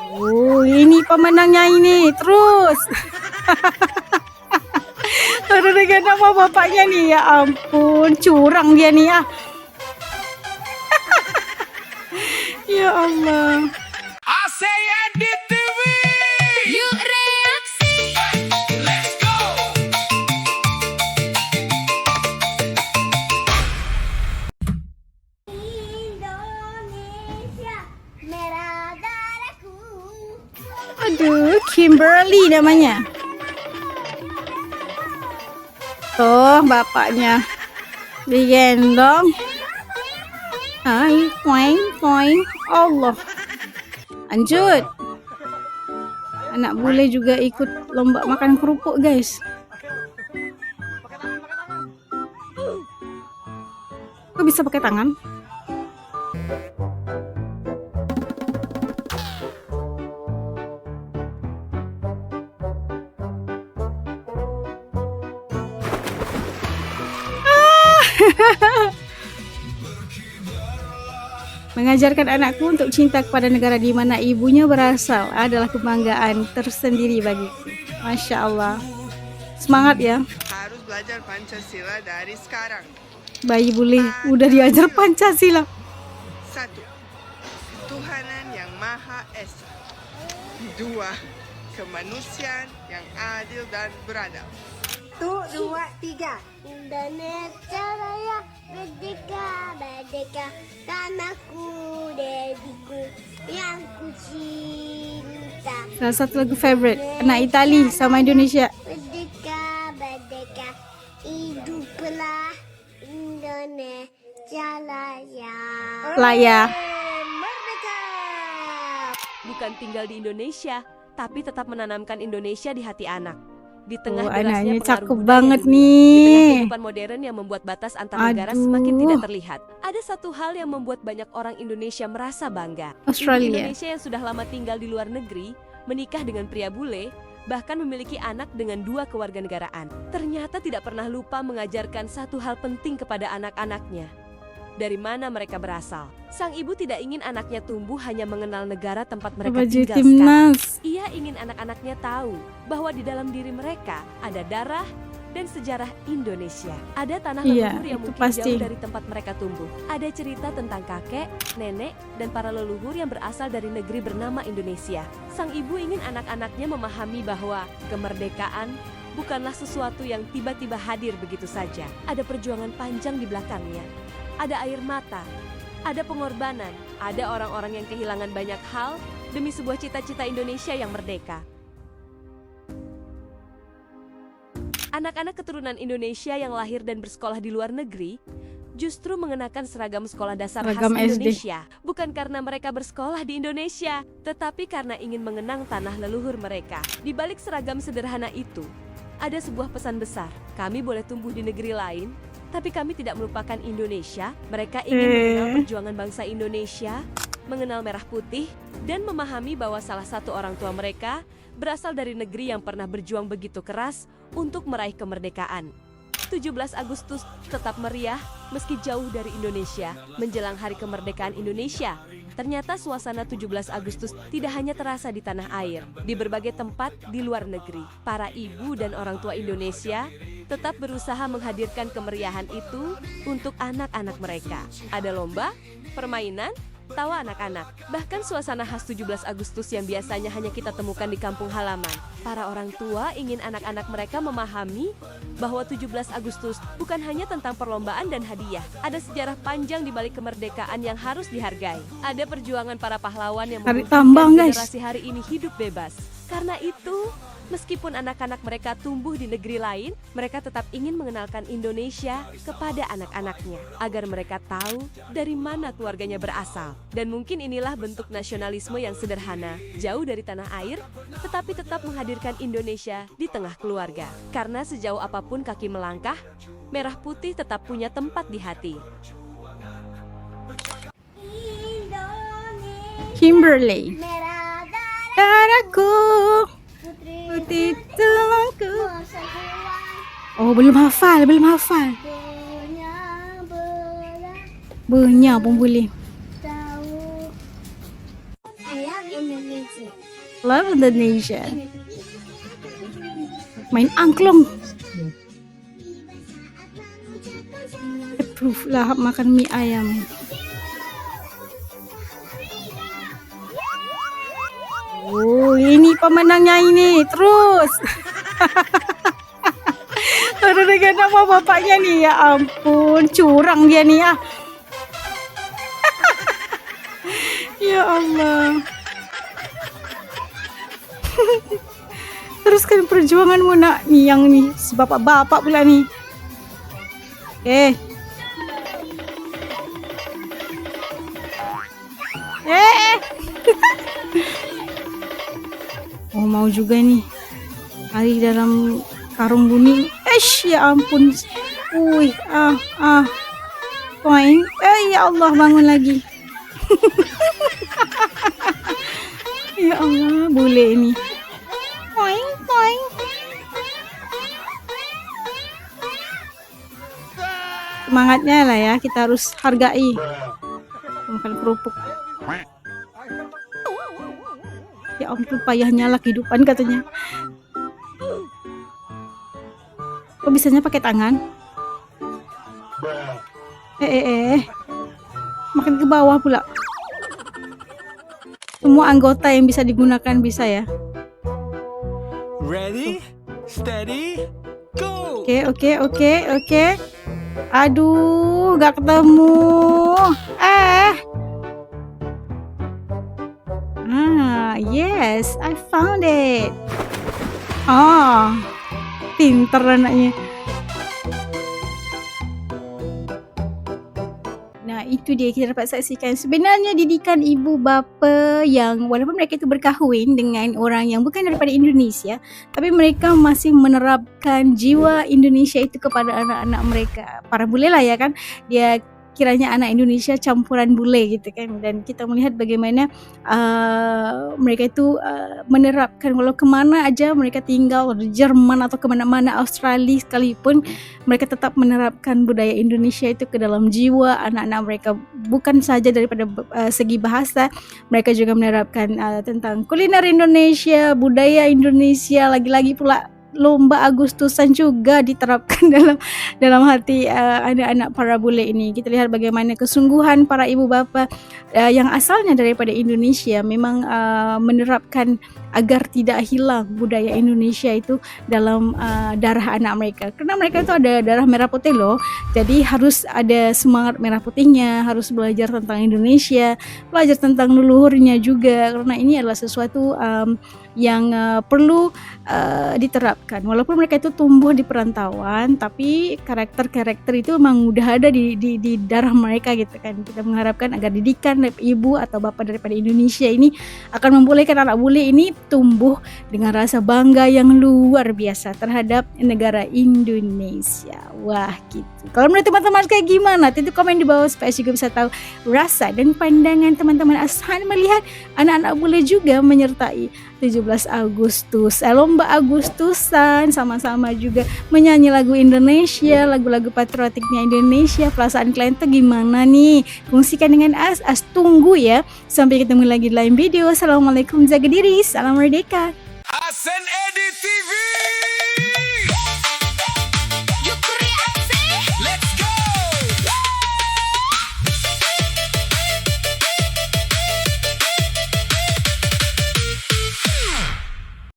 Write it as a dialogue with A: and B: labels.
A: Oh, ini pemenangnya ini. Terus. Baru dengan nama bapaknya nih. Ya ampun, curang dia nih ya. Ya Allah.
B: Yuk reaksi. Indonesia merah darahku.
A: Aduh, Kimberly namanya. Tuh, bapaknya digendong. Hai, poing, poing. Allah. Lanjut. Anak bule juga ikut lomba makan kerupuk, guys. Kok bisa pakai tangan? Mengajarkan anakku untuk cinta kepada negara di mana ibunya berasal adalah kebanggaan tersendiri bagiku. Masya Allah. Semangat ya.
C: Harus belajar Pancasila dari sekarang.
A: Bayi bule udah diajar Pancasila.
C: 1. Ketuhanan yang Maha Esa. 2. Kemanusiaan yang adil dan beradab.
B: 1, 2, 3. Indonesia Raya merdeka, merdeka, tanahku, dediku yang ku cinta.
A: Salah satu lagu favorite anak Itali sama Indonesia.
B: Merdeka, merdeka, hiduplah Indonesia Raya.
A: Laya.
B: Merdeka.
D: Bukan tinggal di Indonesia, tapi tetap menanamkan Indonesia di hati anak. Di tengah
A: Oh,
D: derasnya
A: anaknya
D: pengaruh
A: cakep
D: budaya
A: banget
D: dunia, di
A: nih.
D: tengah kehidupan modern yang membuat batas antar negara
A: Aduh.
D: semakin tidak terlihat. Ada satu hal yang membuat banyak orang Indonesia merasa bangga. Ibu
A: Australia.
D: Indonesia yang sudah lama tinggal di luar negeri, menikah dengan pria bule, bahkan memiliki anak dengan 2 kewarganegaraan. Ternyata tidak pernah lupa mengajarkan satu hal penting kepada anak-anaknya. Dari mana mereka berasal. Sang ibu tidak ingin anaknya tumbuh hanya mengenal negara tempat mereka
A: Baju
D: tinggal sekarang.
A: timnas.
D: Ia ingin anak-anaknya tahu bahwa di dalam diri mereka ada darah dan sejarah Indonesia. Ada tanah
A: Iya,
D: leluhur yang
A: itu
D: mungkin
A: pasti.
D: jauh dari tempat mereka tumbuh. Ada cerita tentang kakek, nenek, dan para leluhur yang berasal dari negeri bernama Indonesia. Sang ibu ingin anak-anaknya memahami bahwa kemerdekaan bukanlah sesuatu yang tiba-tiba hadir begitu saja. Ada perjuangan panjang di belakangnya. Ada air mata, ada pengorbanan, ada orang-orang yang kehilangan banyak hal demi sebuah cita-cita Indonesia yang merdeka. Anak-anak keturunan Indonesia yang lahir dan bersekolah di luar negeri justru mengenakan seragam sekolah dasar
A: Seragam
D: khas
A: SD.
D: Indonesia. Bukan karena mereka bersekolah di Indonesia, tetapi karena ingin mengenang tanah leluhur mereka. Di balik seragam sederhana itu, ada sebuah pesan besar. Kami boleh tumbuh di negeri lain, tapi kami tidak melupakan Indonesia. Mereka ingin mengenal perjuangan bangsa Indonesia, mengenal merah putih, dan memahami bahwa salah satu orang tua mereka berasal dari negeri yang pernah berjuang begitu keras untuk meraih kemerdekaan. 17 Agustus tetap meriah meski jauh dari Indonesia. Menjelang Hari Kemerdekaan Indonesia, ternyata suasana 17 Agustus tidak hanya terasa di tanah air. Di berbagai tempat di luar negeri, para ibu dan orang tua Indonesia tetap berusaha menghadirkan kemeriahan itu untuk anak-anak mereka. Ada lomba, permainan, tawa anak-anak. Bahkan suasana khas 17 Agustus yang biasanya hanya kita temukan di kampung halaman. Para orang tua ingin anak-anak mereka memahami bahwa 17 Agustus bukan hanya tentang perlombaan dan hadiah. Ada sejarah panjang di balik kemerdekaan yang harus dihargai. Ada perjuangan para pahlawan yang
A: Hari
D: membuktikan
A: tambang, guys.
D: generasi hari ini hidup bebas. Karena itu, meskipun anak-anak mereka tumbuh di negeri lain, mereka tetap ingin mengenalkan Indonesia kepada anak-anaknya, agar mereka tahu dari mana keluarganya berasal. Dan mungkin inilah bentuk nasionalisme yang sederhana, jauh dari tanah air, tetapi tetap menghadirkan Indonesia di tengah keluarga. Karena sejauh apapun kaki melangkah, merah putih tetap punya tempat di hati.
B: Indonesia
A: Kimberly.
B: merah darah
A: Darahku,
B: putri
A: putih tulangku.
B: persatuan
A: Oh, belum hafal, belum hafal.
B: punya belah
A: Banyak pun boleh.
B: tahu. Sayang Indonesia.
A: Love Indonesia. Main angklung. Approve lah makan mie ayam. Oh, ini pemenangnya ini. Terus. Ada dengan nama bapaknya nih. Ya ampun, curang dia nih ya. Ya Allah. Teruskan perjuanganmu nak. Nih yang nih, si bapak-bapak pula nih. Oke. Oh, mau juga nih. Hari dalam karung bunyi. Ya ampun. Wih, Poing. Ya Allah, bangun lagi. Ya Allah, boleh ini. Poing, poing. Semangatnya lah ya, kita harus hargai. Makan kerupuk. Ya ampun, payahnya lah kehidupan katanya. Kok bisanya pakai tangan? Makin ke bawah pula. Semua anggota yang bisa digunakan bisa ya.
E: Ready, steady, go.
A: Oke. Aduh, gak ketemu. Yes, I found it. Pinter anaknya. Nah, itu dia kita dapat saksikan. Sebenarnya didikan ibu bapa yang walaupun mereka itu berkahwin dengan orang yang bukan daripada Indonesia, tapi mereka masih menerapkan jiwa Indonesia itu kepada anak-anak mereka. Para bule lah ya kan. Dia kiranya anak Indonesia campuran bule gitu kan, dan kita melihat bagaimana mereka itu menerapkan walau kemana aja mereka tinggal, di Jerman atau kemana-mana, Australia sekalipun, mereka tetap menerapkan budaya Indonesia itu ke dalam jiwa anak-anak mereka, bukan saja daripada segi bahasa, mereka juga menerapkan tentang kuliner Indonesia, budaya Indonesia, lagi-lagi pula lomba Agustusan juga diterapkan dalam hati anak-anak para bule ini. Kita lihat bagaimana kesungguhan para ibu bapa yang asalnya daripada Indonesia memang menerapkan agar tidak hilang budaya Indonesia itu dalam darah anak mereka. Karena mereka itu ada darah merah putih loh. Jadi harus ada semangat merah putihnya, harus belajar tentang Indonesia, belajar tentang leluhurnya juga. Karena ini adalah sesuatu yang perlu diterapkan. Walaupun mereka itu tumbuh di perantauan, tapi karakter-karakter itu memang udah ada di darah mereka gitu kan. Kita mengharapkan agar didikan ibu atau bapak daripada Indonesia ini akan membolehkan anak bule ini tumbuh dengan rasa bangga yang luar biasa terhadap negara Indonesia. Wah gitu. Kalau menurut teman-teman kayak gimana? Tentu komen di bawah supaya juga bisa tahu rasa dan pandangan teman-teman Ashan melihat anak-anak bule juga menyertai 17 Agustus, lomba Agustusan, sama-sama juga menyanyi lagu Indonesia, lagu-lagu patriotiknya Indonesia. Perasaan kalian tuh gimana nih? Kongsikan dengan As tunggu ya. Sampai ketemu lagi di lain video. Assalamualaikum, jaga diri, salam merdeka.
E: Hasan Edit TV.